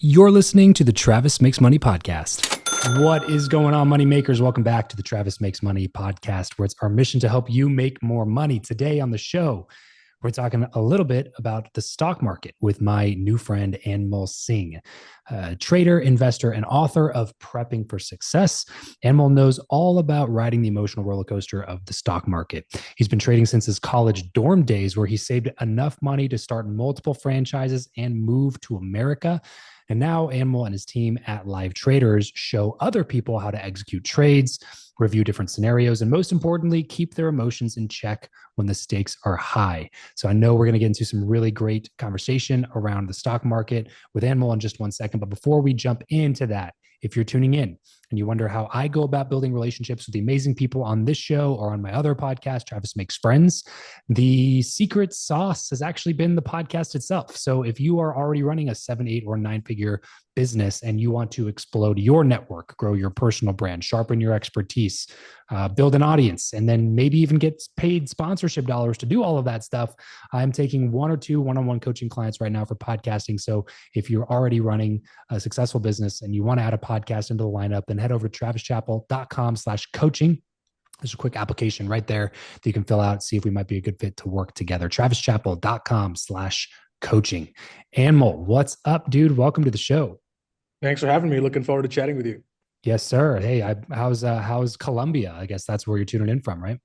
You're listening to the Travis Makes Money podcast. What is going on, money makers? Welcome back to the Travis Makes Money podcast, where it's our mission to help you make more money. Today on the show, we're talking a little bit about the stock market with my new friend, Anmol Singh, a trader, investor, and author of Prepping for Success. Anmol knows all about riding the emotional roller coaster of the stock market. He's been trading since his college dorm days, where he saved enough money to start multiple franchises and move to America. And now Anmol and his team at Live Traders show other people how to execute trades, review different scenarios, and most importantly, keep their emotions in check when the stakes are high. So I know we're going to get into some really great conversation around the stock market with Anmol in just 1 second. But before we jump into that, if you're tuning in and you wonder how I go about building relationships with the amazing people on this show or on my other podcast, Travis Makes Friends, the secret sauce has actually been the podcast itself. So if you are already running a 7, 8, or 9-figure business and you want to explode your network, grow your personal brand, sharpen your expertise, build an audience, and then maybe even get paid sponsorship dollars to do all of that stuff, I'm taking 1 or 2 one-on-one coaching clients right now for podcasting. So if you're already running a successful business and you want to add a podcast into the lineup, then head over to travischappell.com/coaching. There's a quick application right there that you can fill out, see if we might be a good fit to work together. travischappell.com/coaching. Anmol, what's up, dude? Welcome to the show. Thanks for having me. Looking forward to chatting with you. Yes, sir. Hey, how's Colombia? I guess that's where you're tuning in from, right?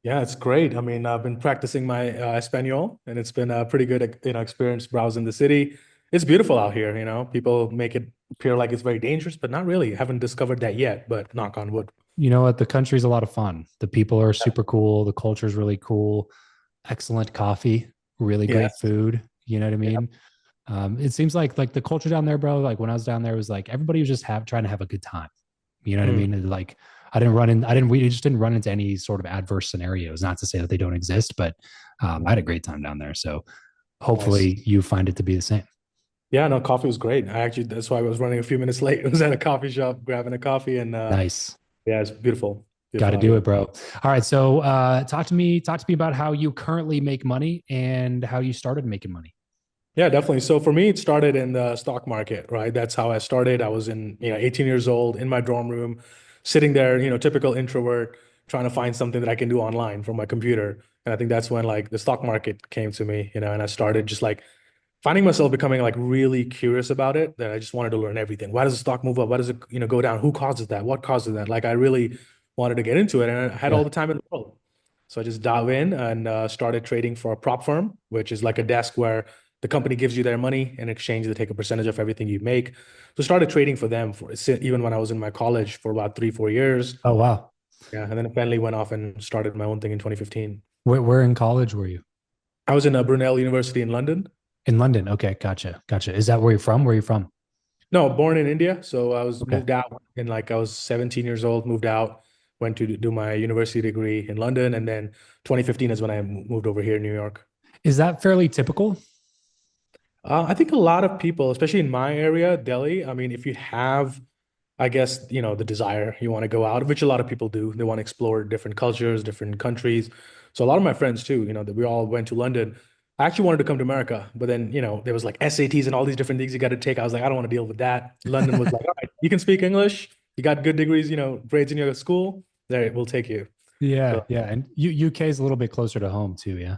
Yeah, it's great. I mean, I've been practicing my Espanol, and it's been a pretty good, experience browsing the city. It's beautiful out here. People make it appear like it's very dangerous, but not really. I haven't discovered that yet, but knock on wood. You know what? The country's a lot of fun. The people are super cool. The culture's really cool. Excellent coffee, really great food. You know what I mean? It seems like the culture down there, bro. Like when I was down there, it was like everybody was just trying to have a good time. You know what I mean? Like we just didn't run into any sort of adverse scenarios. Not to say that they don't exist, but I had a great time down there. So hopefully you find it to be the same. Yeah, no, coffee was great. That's why I was running a few minutes late. I was at a coffee shop grabbing a coffee, and nice. Yeah, it's beautiful. Got to do it, bro. All right. So talk to me about how you currently make money and how you started making money. Yeah, definitely. So for me, it started in the stock market, right? That's how I started. I was 18 years old in my dorm room, sitting there, typical introvert, trying to find something that I can do online from my computer. And I think that's when like the stock market came to me, and I started just like finding myself becoming like really curious about it, that I just wanted to learn everything. Why does the stock move up? Why does it, go down? Who causes that? What causes that? Like I really wanted to get into it, and I had all the time in the world. So I just dove in and started trading for a prop firm, which is like a desk where the company gives you their money in exchange. They take a percentage of everything you make. So started trading for them even when I was in my college for about 3, 4 years. Oh, wow. Yeah. And then I finally went off and started my own thing in 2015. Where in college were you? I was in Brunel University in London. In London. Okay. Gotcha. Is that where you're from? Where are you from? No, born in India. So I was moved out in I was 17 years old, moved out, went to do my university degree in London. And then 2015 is when I moved over here in New York. Is that fairly typical? I think a lot of people, especially in my area, Delhi, I mean, if you have, I guess, the desire, you want to go out, which a lot of people do. They want to explore different cultures, different countries. So a lot of my friends too, that we all went to London. I actually wanted to come to America, but then, there was like SATs and all these different things you got to take. I was like, I don't want to deal with that. London was like, all right, you can speak English. You got good degrees, grades in your school. There, we'll take you. Yeah. So, yeah. And UK is a little bit closer to home too. Yeah.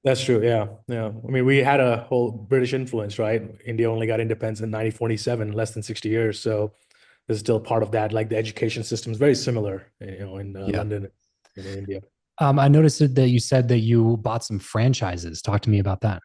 That's true. Yeah. Yeah. I mean, we had a whole British influence, right? India only got independence in 1947, less than 60 years. So there's still part of that. Like the education system is very similar, in London and in India. I noticed that you said that you bought some franchises. Talk to me about that.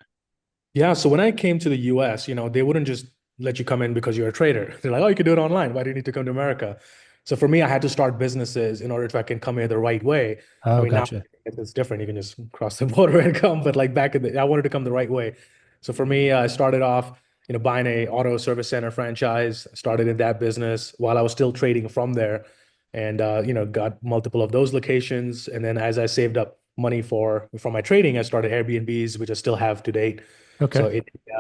Yeah. So when I came to the US, they wouldn't just let you come in because you're a trader. They're like, oh, you can do it online. Why do you need to come to America? So for me, I had to start businesses in order to I can come here the right way. Oh, I mean, gotcha. now it's different. You can just cross the border and come, but like back in I wanted to come the right way. So for me, I started off, buying a auto service center franchise, started in that business while I was still trading from there, and got multiple of those locations. And then as I saved up money for my trading, I started Airbnbs, which I still have to date. Okay. So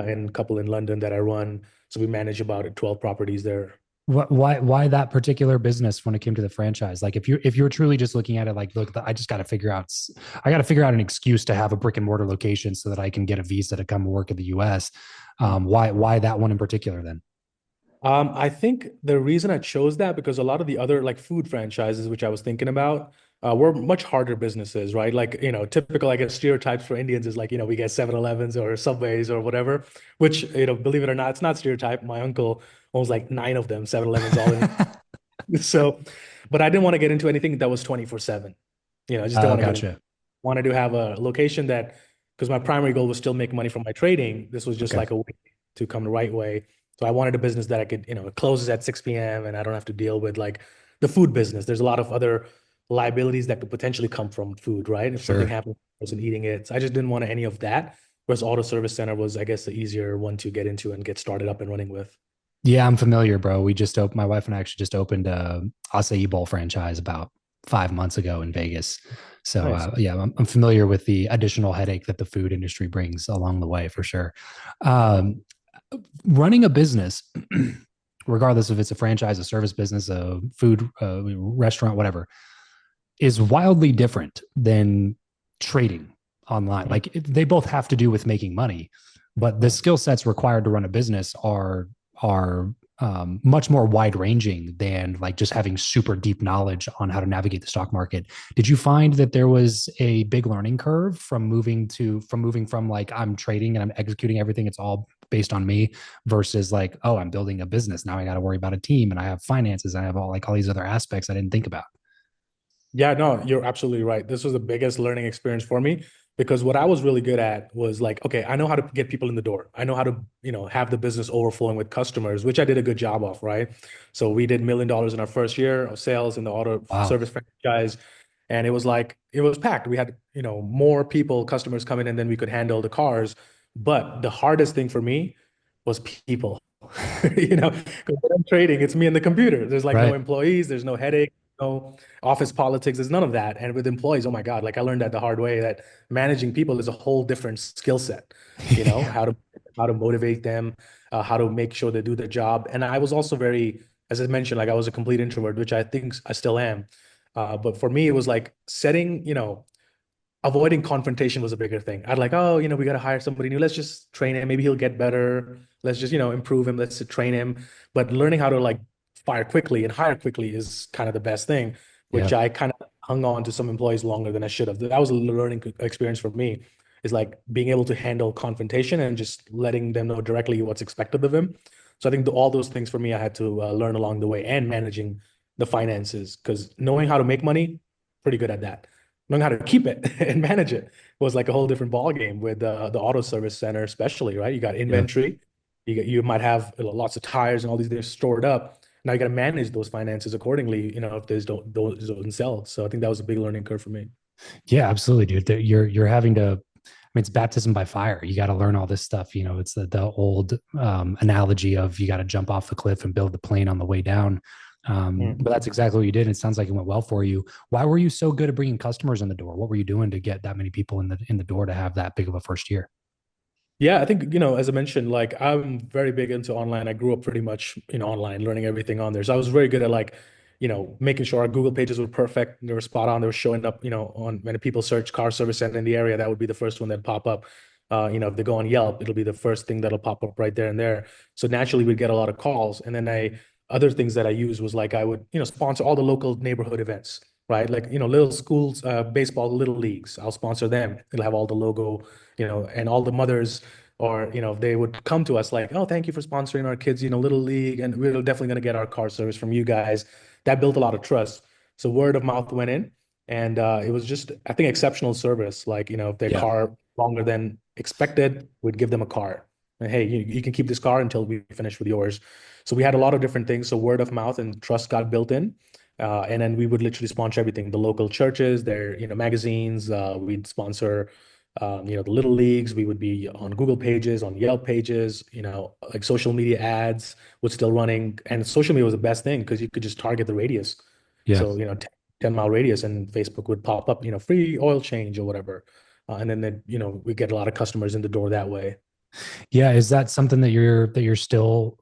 and a couple in London that I run. So we manage about 12 properties there. Why that particular business when it came to the franchise? Like if you're truly just looking at it like, look, I got to figure out an excuse to have a brick and mortar location so that I can get a visa to come work in the US. Why that one in particular then? I think the reason I chose that because a lot of the other like food franchises, which I was thinking about, were much harder businesses, right? Like, typical, I guess, stereotypes for Indians is like, we get 7-Elevens or Subways or whatever, which, believe it or not, it's not stereotype. My uncle owns like nine of them, 7-Elevens all in. So, but I didn't want to get into anything that was 24/7. I just didn't Oh, want to get into gotcha. wanted to have a location that because my primary goal was still make money from my trading. This was just Okay. like a way to come the right way. So I wanted a business that I could, it closes at 6 p.m. and I don't have to deal with like the food business. There's a lot of other liabilities that could potentially come from food, right? If something Sure. happens, to the person eating it. So I just didn't want any of that. Whereas auto service center was, I guess, the easier one to get into and get started up and running with. Yeah, I'm familiar, bro. We just opened, my wife and I actually just opened a acai bowl franchise about 5 months ago in Vegas. So Nice. yeah, I'm familiar with the additional headache that the food industry brings along the way for sure. Um, Running a business, regardless if it's a franchise, a service business, a food restaurant, whatever, is wildly different than trading online. Mhm. Like they both have to do with making money, but the Yeah. skill sets required to run a business are much more wide ranging than like just having super deep knowledge on how to navigate the stock market. Did you find that there was a big learning curve from moving from like I'm trading and I'm executing everything, it's all based on me, versus like, oh, I'm building a business now, I got to worry about a team and I have finances, I have all these other aspects I didn't think about. Yeah, no, you're absolutely right. This was the biggest learning experience for me because what I was really good at was like, okay, I know how to get people in the door. I know how to, have the business overflowing with customers, which I did a good job of, right? So we did $1 million in our first year of sales in the auto Wow. service franchise. And it was like, it was packed. We had, more people, customers coming in than we could handle the cars. But the hardest thing for me was people. Because when I'm trading, it's me and the computer. There's like no Right. employees, there's no headache, no office politics, there's none of that. And with employees, oh my God, like I learned that the hard way that managing people is a whole different skill set, Yeah. how to motivate them, how to make sure they do their job. And I was also very, as I mentioned, like I was a complete introvert, which I think I still am. But for me, it was like setting, avoiding confrontation was a bigger thing. I'd like, oh, we got to hire somebody new. Let's just train him. Maybe he'll get better. Let's just, improve him. Let's train him. But learning how to like fire quickly and hire quickly is kind of the best thing, which Yeah. I kind of hung on to some employees longer than I should have. That was a learning experience for me, is like being able to handle confrontation and just letting them know directly what's expected of him. So I think all those things for me, I had to learn along the way and managing the finances because knowing how to make money, pretty good at that knowing how to keep it and manage it was like a whole different ball game with the auto service center, especially, right? You got Yeah. inventory, you might have lots of tires and all these things stored up. Now you got to manage those finances accordingly, if those don't sell. So I think that was a big learning curve for me. Yeah, absolutely, dude. You're having to. I mean, it's baptism by fire. You got to learn all this stuff. It's the old analogy of you got to jump off the cliff and build the plane on the way down. Mm. But that's exactly what you did. It sounds like it went well for you. Why were you so good at bringing customers in the door? What were you doing to get that many people in the door to have that big of a first year? Yeah, I think, as I mentioned, like I'm very big into online. I grew up pretty much, online, learning everything on there. So I was very good at like, making sure our Google pages were perfect. They were spot on. They were showing up, on when people search car service center in the area, that would be the first one that pop up. If they go on Yelp, it'll be the first thing that'll pop up right there and there. So naturally we'd get a lot of calls. And then other things that I used was like I would, sponsor all the local neighborhood events, right? Like, little schools, baseball, little leagues. I'll sponsor them. It'll have all the logo, and all the mothers or they would come to us like, oh, thank you for sponsoring our kids, little league, and we're definitely going to get our car service from you guys. That built a lot of trust. So word of mouth went in, and it was just, I think, exceptional service. Like, if their Yeah. car longer than expected, we'd give them a car. And, hey, you can keep this car until we finish with yours. So we had a lot of different things. So word of mouth and trust got built in. And then we would literally sponsor everything, the local churches, their, magazines. We'd sponsor the little leagues. We would be on Google pages, on Yelp pages, like social media ads was still running. And social media was the best thing because you could just target the radius. Yeah. So, 10-mile radius and Facebook would pop up, free oil change or whatever. And then, we get a lot of customers in the door that way. Yeah. Is that something that you're still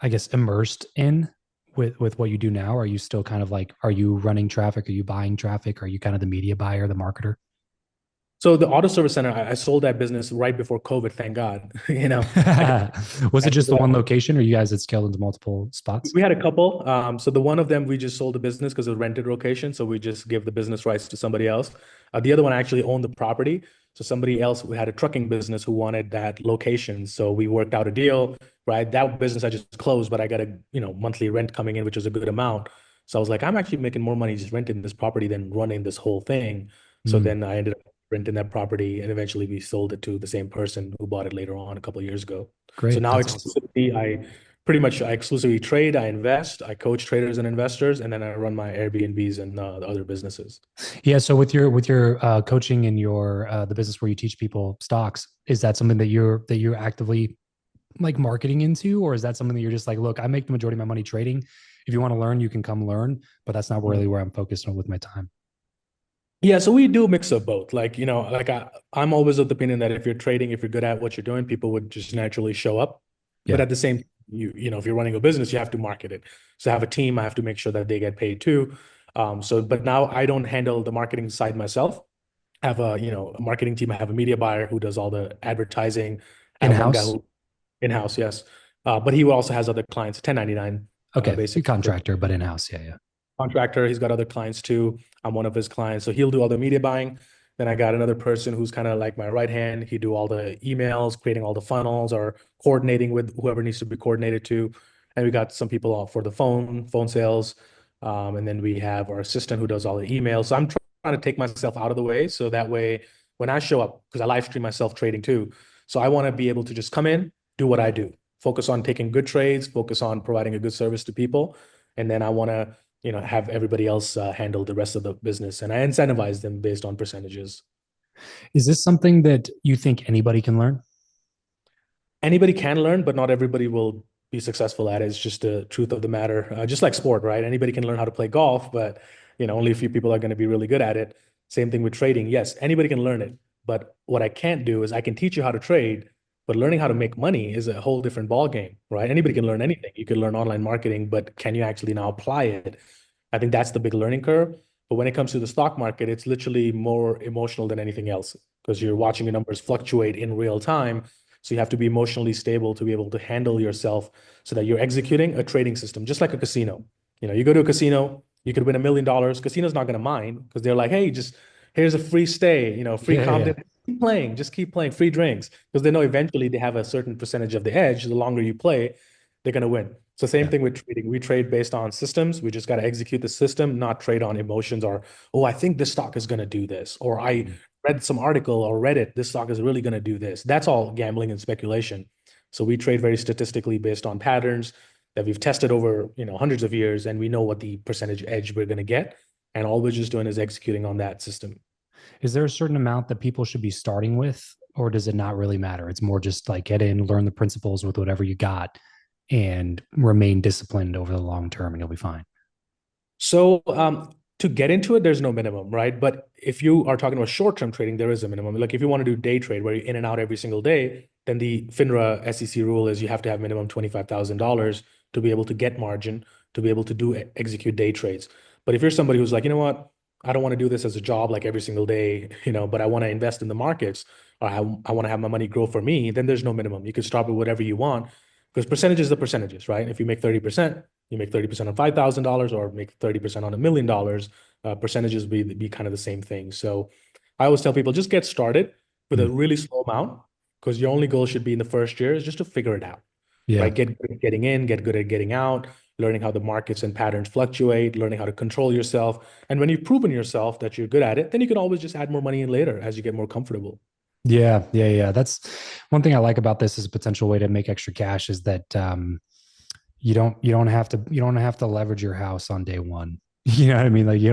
I guess immersed in with what you do now? Are you still kind of like, are you running traffic? Are you buying traffic? Are you kind of the media buyer, the marketer? So the auto service center, I sold that business right before COVID, thank God. I could Was it I just ended the one up location, or you guys had scaled into multiple spots? we had a couple. So the one of them we just sold the business because it was rented location. So we just give the business rights to somebody else. The other one actually owned the property. So somebody else who had a trucking business who wanted that location. So we worked out a deal, right? That business I just closed, but I got a monthly rent coming in, which was a good amount. So I was like, I'm actually making more money just renting this property than running this whole thing. So Mm, then I ended up renting that property, and eventually we sold it to the same person who bought it later on a couple of years ago. So great. now That's awesome. exclusively I exclusively trade, I invest, I coach traders and investors, and then I run my Airbnbs and the other businesses. Yeah. So with your coaching and your the business where you teach people stocks, is that something that you're actively like marketing into, or is that something that you're just like, look, I make the majority of my money trading. If you want to learn, you can come learn, but that's not Mhm. really where I'm focused on with my time. Yeah, so we do a mix of both. Like, I'm always of the opinion that if you're trading, if you're good at what you're doing, people would just naturally show up. But Yeah. at the same, if you're running a business, you have to market it. So I have a team, I have to make sure that they get paid too. But now I don't handle the marketing side myself. I have a marketing team. I have a media buyer who does all the advertising. I In have one guy house. who in-house, yes. But he also has other clients, 1099, Okay. You're basically contractor, but in house. Yeah. Yeah. contractor. He's got other clients too. I'm one of his clients. So he'll do all the media buying. Then I got another person who's kind of like my right hand. He do all the emails, creating all the funnels or coordinating with whoever needs to be coordinated to. And we got some people off for the phone sales. And then we have our assistant who does all the emails. So I'm trying to take myself out of the way. So that way, when I show up, because I live stream myself trading too. So I want to be able to just come in, do what I do, focus on taking good trades, focus on providing a good service to people. And then I want to have everybody else handle the rest of the business. And I incentivize them based on percentages. Is this something that you think anybody can learn? Anybody can learn, but not everybody will be successful at it. It's just the truth of the matter. Just like sport, right? Anybody can learn how to play golf, but only a few people are going to be really good at it. Same thing with trading. Yes, anybody can learn it, but what I can't do is I can teach you how to trade, but learning how to make money is a whole different ball game, right? Anybody can learn anything. You can learn online marketing, but can you actually now apply it? I think that's the big learning curve. But when it comes to the stock market, it's literally more emotional than anything else because you're watching your numbers fluctuate in real time. So you have to be emotionally stable to be able to handle yourself so that you're executing a trading system, just like a casino. You go to a casino, you could win $1 million. Casino's not going to mind because they're like, hey, just here's a free stay, free Yeah. Yeah. comp. Keep playing, just keep playing, free drinks because they know eventually they have a certain percentage of the edge. The longer you play, they're going to win. So same Yeah. thing with trading. We trade based on systems. We just got to execute the system, not trade on emotions or, oh, I think this stock is going to do this, or I Mm. read some article or read it, this stock is really going to do this. That's all gambling and speculation. So we trade very statistically based on patterns that we've tested over, hundreds of years, and we know what the percentage edge we're going to get. And all we're just doing is executing on that system. Is there a certain amount that people should be starting with, or does it not really matter? It's more just like get in, learn the principles with whatever you got, and remain disciplined over the long term, and you'll be fine. So to get into it, there's no minimum, right? But if you are talking about short-term trading, there is a minimum. Like if you want to do day trade where you're in and out every single day, then the FINRA SEC rule is you have to have minimum $25,000 to be able to get margin, to be able to do execute day trades. But if you're somebody who's like, you know what, I don't want to do this as a job like every single day, but I want to invest in the markets or I want to have my money grow for me, then there's no minimum. You can start with whatever you want because percentages are percentages, right? If you make 30%, you make 30% on $5,000 or make 30% on $1 million, percentages be kind of the same thing. So I always tell people just get started with a Mm. really slow amount because your only goal should be in the first year is just to figure it out, Yeah. right? Get good at getting in, get good at getting out, learning how the markets and patterns fluctuate, learning how to control yourself. And when you've proven yourself that you're good at it, then you can always just add more money in later as you get more comfortable. Yeah. Yeah. Yeah. That's one thing I like about this is a potential way to make extra cash is that you don't have to leverage your house on day one. You know what I mean? Like you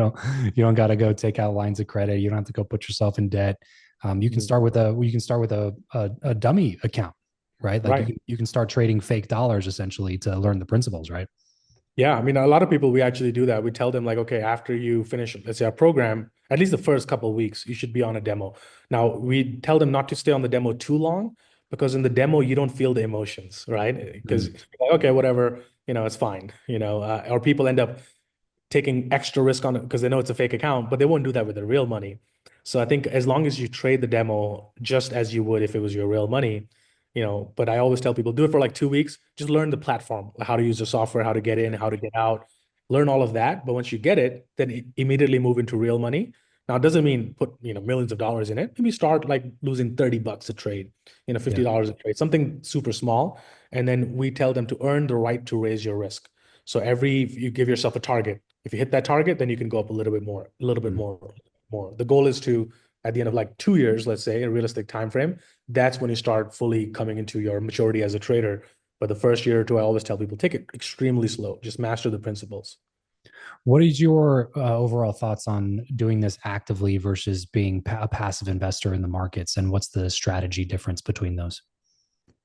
don't got to go take out lines of credit. You don't have to go put yourself in debt. You can Mhm. start with a dummy account, right? Like Right. you can start trading fake dollars essentially to learn the principles, right? Yeah, I mean, a lot of people, we actually do that. We tell them like, okay, after you finish, let's say our program, at least the first couple of weeks, you should be on a demo. Now, we tell them not to stay on the demo too long because in the demo, you don't feel the emotions, right? Because Mm. like, okay, whatever, it's fine, or people end up taking extra risk on it because they know it's a fake account, but they won't do that with their real money. So I think as long as you trade the demo just as you would if it was your real money, but I always tell people do it for like 2 weeks, just learn the platform, how to use the software, how to get in, how to get out, learn all of that. But once you get it, then immediately move into real money. Now, it doesn't mean put, millions of dollars in it. Maybe start like losing $30 a trade, Yeah. $50 a trade, something super small. And then we tell them to earn the right to raise your risk. So you give yourself a target. If you hit that target, then you can go up a little bit more, a little bit Mm. more. The goal is to, at the end of like 2 years, let's say, a realistic time frame, that's when you start fully coming into your maturity as a trader. But the first year or two, I always tell people take it extremely slow, just master the principles. What is your overall thoughts on doing this actively versus being a passive investor in the markets? And what's the strategy difference between those?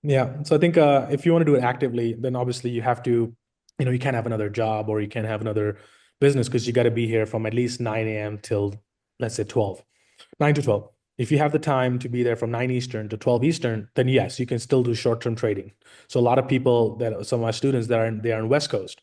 Yeah. So I think if you want to do it actively, then obviously you have to, you can't have another job or you can't have another business because you got to be here from at least 9 a.m. till, let's say, 12. 9 to 12. If you have the time to be there from 9 Eastern to 12 Eastern, then yes, you can still do short-term trading. So a lot of people some of my students they are in West Coast,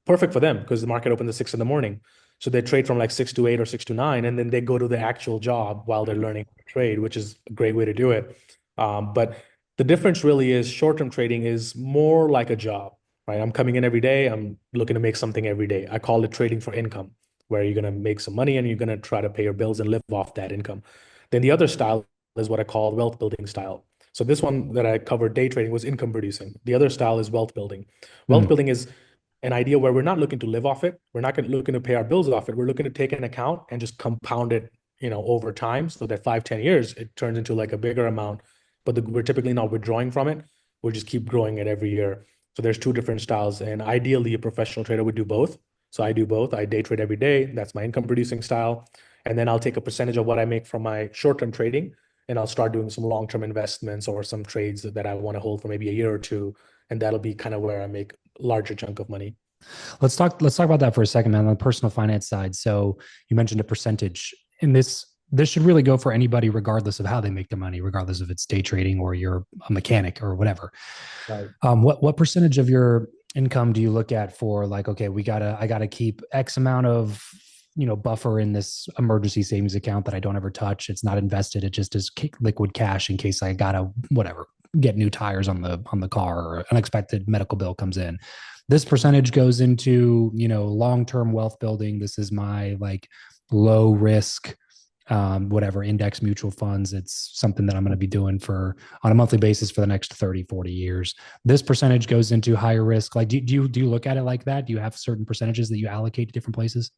perfect for them because the market opens at 6 in the morning. So they trade from like 6 to 8 or 6 to 9, and then they go to the actual job while they're learning how to trade, which is a great way to do it. But the difference really is short-term trading is more like a job, right? I'm coming in every day. I'm looking to make something every day. I call it trading for income, where you're going to make some money and you're going to try to pay your bills and live off that income. Then the other style is what I call wealth building style. So this one that I covered, day trading, was income producing. The other style is wealth building. Wealth Mm. building is an idea where we're not looking to live off it. We're not looking to pay our bills off it. We're looking to take an account and just compound it, over time so that 5, 10 years, it turns into like a bigger amount. But we're typically not withdrawing from it. We'll just keep growing it every year. So there's two different styles. And ideally, a professional trader would do both. So I do both. I day trade every day. That's my income producing style. And then I'll take a percentage of what I make from my short-term trading and I'll start doing some long-term investments or some trades that I want to hold for maybe a year or two. And that'll be kind of where I make a larger chunk of money. Let's talk about that for a second, man, on the personal finance side. So you mentioned a percentage. And this should really go for anybody, regardless of how they make their money, regardless if it's day trading or you're a mechanic or whatever. Right. What percentage of your income do you look at for like, okay, I gotta keep X amount of buffer in this emergency savings account that I don't ever touch. It's not invested. It just is liquid cash in case I gotta whatever get new tires on the car or unexpected medical bill comes in. This percentage goes into long-term wealth building. This is my like low risk whatever index mutual funds. It's something that I'm going to be doing for on a monthly basis for the next 30, 40 years. This percentage goes into higher risk. Like, do you look at it like that? Do you have certain percentages that you allocate to different places?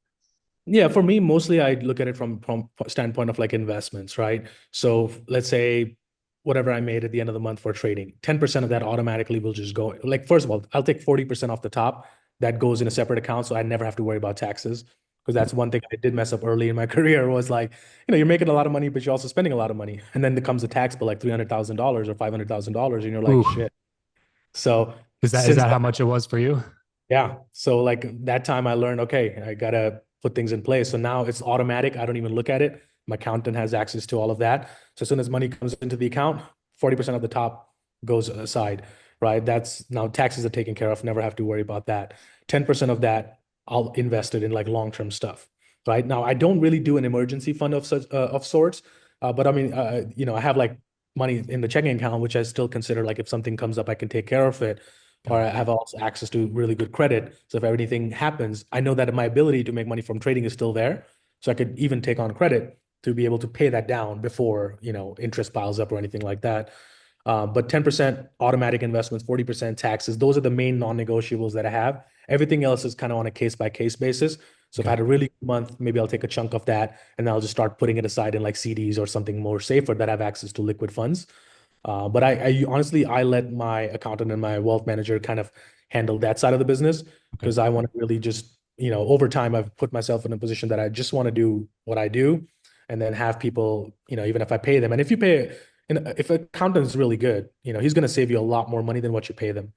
Yeah, for me, mostly I look at it from standpoint of like investments, right? So let's say whatever I made at the end of the month for trading, 10% of that automatically will just go. Like, first of all, I'll take 40% off the top. That goes in a separate account, so I never have to worry about taxes. Because that's one thing I did mess up early in my career was like, you're making a lot of money, but you're also spending a lot of money. And then there comes a tax bill like $300,000 or $500,000, and you're like, Ooh, shit. So is since that how much it was for you? yeah. So like that time I learned, okay, I gotta put things in place. So now it's automatic. I don't even look at it. My accountant has access to all of that. So as soon as money comes into the account, 40% of the top goes aside, right? That's now taxes are taken care of. Never have to worry about that. 10% of that I'll invest it in like long-term stuff, right? Now I don't really do an emergency fund of sorts, but I mean, I have like money in the checking account, which I still consider like if something comes up, I can take care of it or Got I it. have also access to really good credit. So if anything happens, I know that my ability to make money from trading is still there. So I could even take on credit to be able to pay that down before, interest piles up or anything like that. But 10% automatic investments, 40% taxes, those are the main non-negotiables that I have. Everything else is kind of on a case by case basis. So if I Okay. had a really good month, maybe I'll take a chunk of that and then I'll just start putting it aside in like CDs or something more safer that have access to liquid funds. But I honestly, I let my accountant and my wealth manager kind of handle that side of the business Okay. because I want to really just, over time, I've put myself in a position that I just want to do what I do and then have people, even if I pay them. And if you pay, and if an accountant is really good, he's going to save you a lot more money than what you pay them.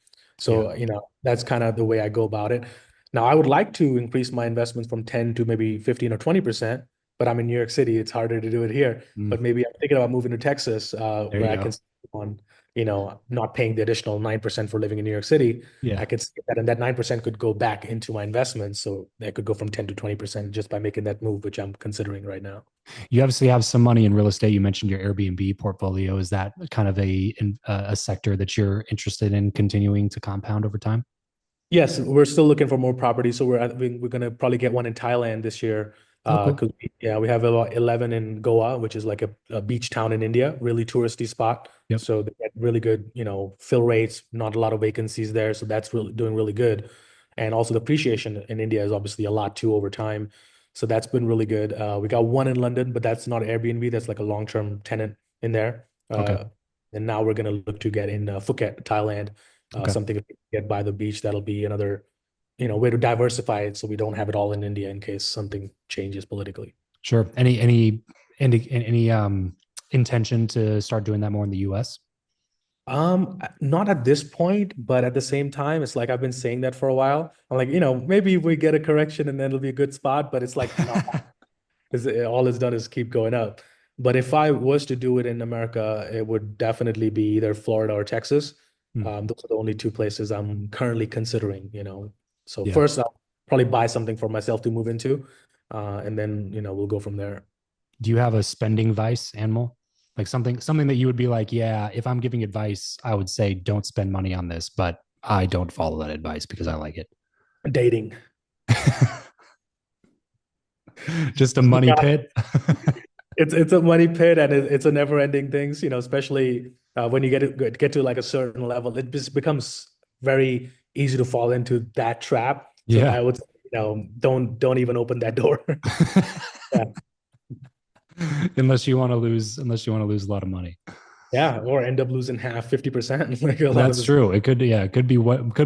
Yeah. So, that's kind of the way I go about it. Now, I would like to increase my investments from 10 to maybe 15 or 20%, but I'm in New York City. It's harder to do it here. Mm, But maybe I'm thinking about moving to Texas, there where you I can go. on. not paying the additional 9% for living in New York City, Yeah. I could see that, and that 9% could go back into my investments. So that could go from 10 to 20% just by making that move, which I'm considering right now. You obviously have some money in real estate. You mentioned your Airbnb portfolio. Is that kind of a sector that you're interested in continuing to compound over time? Yes, we're still looking for more properties. So we're gonna probably get one in Thailand this year. Oh, cool. Because we have about 11 in Goa, which is like a beach town in India, really touristy spot. Yep. So they get really good, fill rates, not a lot of vacancies there. So that's really doing really good. And also the appreciation in India is obviously a lot too over time. So that's been really good. We got one in London, but that's not Airbnb. That's like a long-term tenant in there. Okay. And now we're gonna look to get in Phuket, Thailand, Okay. something if we get by the beach. That'll be another, way to diversify it so we don't have it all in India in case something changes politically. Sure. Any intention to start doing that more in the US? Not at this point, but at the same time, it's like I've been saying that for a while. I'm like, maybe we get a correction and then it'll be a good spot, but it's like not because all it's done is keep going up. But if I was to do it in America, it would definitely be either Florida or Texas. Hmm. Those are the only two places I'm currently considering. So Yeah. first, I'll probably buy something for myself to move into, and then we'll go from there. Do you have a spending vice, Anmol? Like something that you would be like, yeah, if I'm giving advice, I would say don't spend money on this, but I don't follow that advice because I like it. Dating. Just a money Yeah, pit. it's a money pit and it's a never-ending things, especially when you get to like a certain level, it just becomes very easy to fall into that trap. So Yeah. I would, don't even open that door. Yeah. Unless you want to lose a lot of money. Yeah, or end up losing half, 50%, like a lot of That's this. true. It could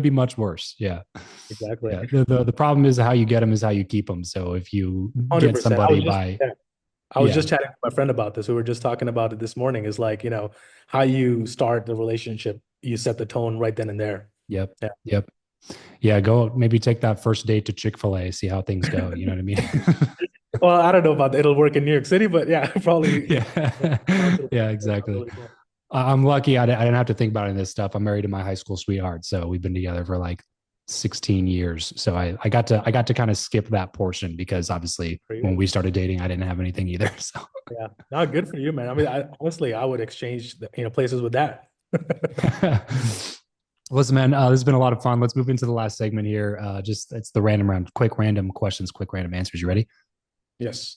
be much worse. Yeah. Exactly. Yeah. The problem is how you get them is how you keep them. So if you get 100%. somebody by, I was yeah, just chatting with my friend about this. We were just talking about it this morning. Is like, how you start the relationship, you set the tone right then and there. yep, Yeah. yep. Yeah, go maybe take that first date to Chick-fil-A, see how things go. You know what I mean? Well, I don't know about that. It'll work in New York City, but yeah, probably Yeah. it'll Yeah, work out exactly. really well. I'm lucky I didn't have to think about any of this stuff. I'm married to my high school sweetheart, so we've been together for like 16 years. So I got to kind of skip that portion because obviously For you. when we started dating, I didn't have anything either. So Yeah. Not good for you, man. I mean, honestly, I would exchange places with that. listen, man, this has been a lot of fun. Let's move into the last segment here. Just it's the random round, quick random questions, quick random answers. You ready? Yes.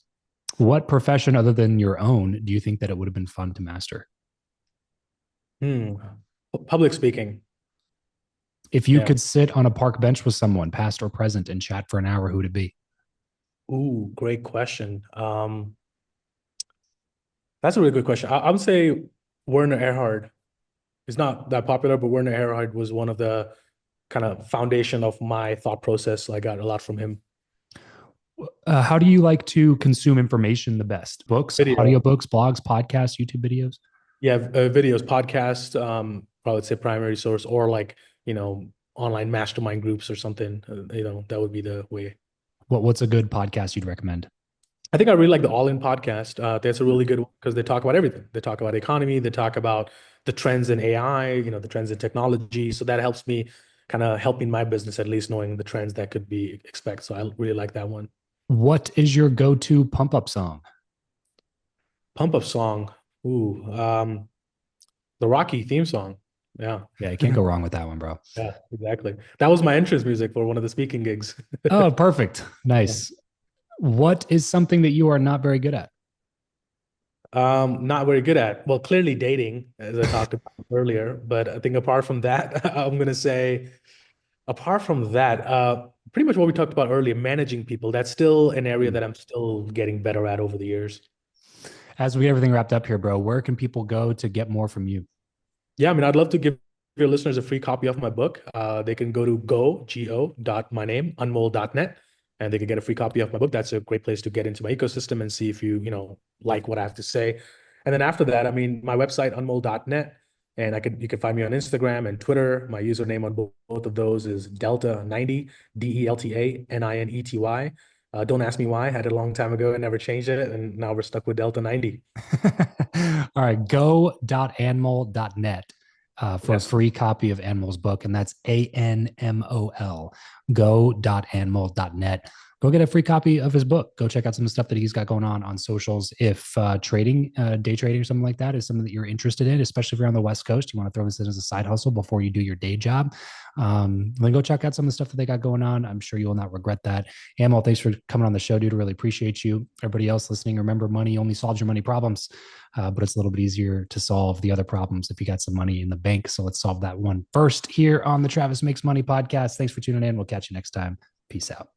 What profession other than your own do you think that it would have been fun to master? Hmm. Public speaking. If you Yeah. could sit on a park bench with someone, past or present, and chat for an hour, who would it be? Ooh, great question. That's a really good question. I would say Werner Erhard. He's not that popular, but Werner Erhard was one of the kind of foundation of my thought process. I got a lot from him. How do you like to consume information the best? Books, Video. audiobooks, blogs, podcasts, YouTube videos? Yeah, videos, podcast, probably say primary source or like, online mastermind groups or something. That would be the way. What's a good podcast you'd recommend? I think I really like the All In podcast. That's a really good one because they talk about everything. They talk about economy, they talk about the trends in AI, the trends in technology. So that helps me kind of helping my business, at least knowing the trends that could be expect. So I really like that one. What is your go-to pump up song? Pump up song. Ooh, the Rocky theme song. Yeah. Yeah, you can't go wrong with that one, bro. Yeah, exactly. That was my entrance music for one of the speaking gigs. Oh, perfect. Yeah. Nice. What is something that you are not very good at? Not very good at. Well, clearly dating, as I talked about earlier. But I think apart from that, I'm gonna say, apart from that, pretty much what we talked about earlier, managing people. That's still an area that I'm still getting better at over the years. As we get everything wrapped up here, bro, where can people go to get more from you? Yeah, I mean, I'd love to give your listeners a free copy of my book. They can go to go my name, unmol.net, and they can get a free copy of my book. That's a great place to get into my ecosystem and see if you like what I have to say. And then after that, I mean, my website, unmol.net, and you can find me on Instagram and Twitter. My username on both of those is Delta90, DELTA99ETY. Don't ask me why. I had it a long time ago and never changed it. And now we're stuck with Delta 90. All right, go.anmol.net. for a Yes. free copy of Anmol's book, and that's ANMOL, go.anmol.net. Go get a free copy of his book. Go check out some of the stuff that he's got going on socials. If trading, day trading or something like that is something that you're interested in, especially if you're on the West Coast, you want to throw this in as a side hustle before you do your day job, then go check out some of the stuff that they got going on. I'm sure you will not regret that. Anmol, thanks for coming on the show, dude. Really appreciate you. Everybody else listening, remember, money only solves your money problems, but it's a little bit easier to solve the other problems if you got some money in the bank. So let's solve that one first here on the Travis Makes Money podcast. Thanks for tuning in. We'll catch you next time. Peace out.